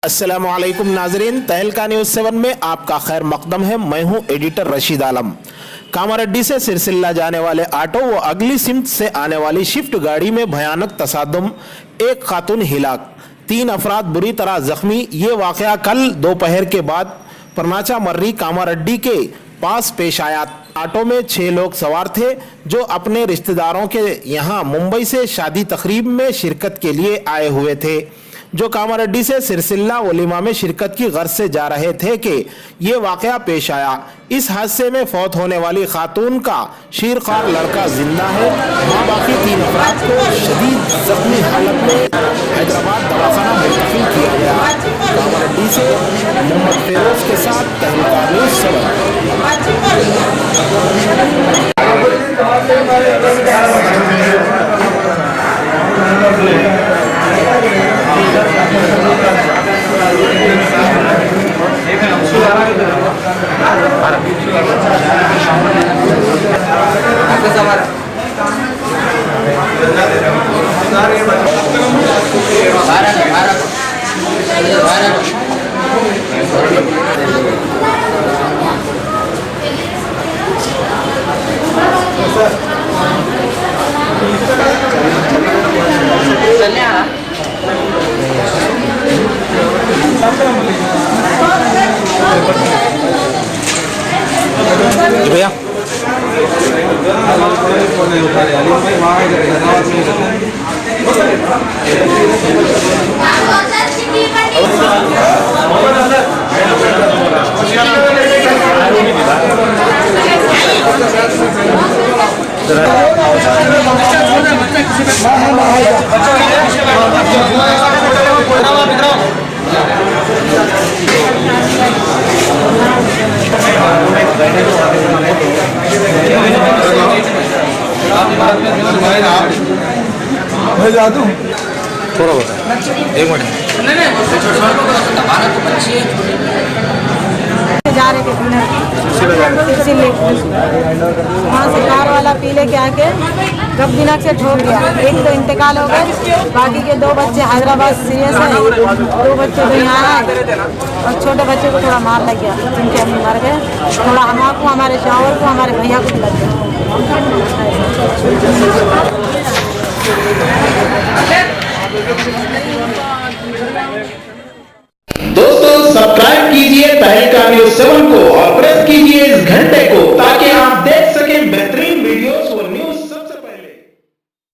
अस्सलामुअलैकुम नाजरीन, तहलका न्यूज़ 7 में आपका खैर मकदम है। मैं हूं एडिटर रशीद आलम। कामारेड्डी से सिरसिल्ला जाने वाले ऑटो व अगली सिमत से आने वाली शिफ्ट गाड़ी में भयानक तसादुम, एक खातून हिलाक, 3 अफराद बुरी तरह जख्मी। ये वाक़या कल दोपहर के बाद परनाचा मर्री कामारेड्डी के पास पेश आया। ऑटो में 6 लोग सवार थे जो अपने रिश्तेदारों के यहाँ मुंबई से शादी तकरीब में शिरकत के लिए आए हुए थे, जो कामारेड्डी से सिरसिल्ला वलीमा में शिरकत की गर्ज से जा रहे थे कि ये वाक़या पेश आया। इस हादसे में फौत होने वाली खातून का शीरखार लड़का जिंदा है। माँ बाकी 3 अफराद को शदीद जख्मी हालत में हैदराबाद दवाखाना मुंतकिल किया गया। कामारेड्डी से मोहम्मद फेरोज के साथ तहलका न्यूज़ 7। भैया जादू थोड़ा बता, 1 मिनट जा रहे थे वहाँ से कार वाला पी लेके आके कब दिनक से ठोक गया। एक तो इंतकाल हो गए, बाकी के 2 बच्चे हैदराबाद सीरियस है, 2 बच्चे तो यहाँ है और छोटे बच्चे को थोड़ा मार लग गया, जिनके हम मर गए। थोड़ा हमको, हमारे शौहर को, हमारे भैया को भी लग गया। दोस्तों, सब्सक्राइब कीजिए तहलका न्यूज़ 7 को और प्रेस कीजिए इस घंटे को ताकि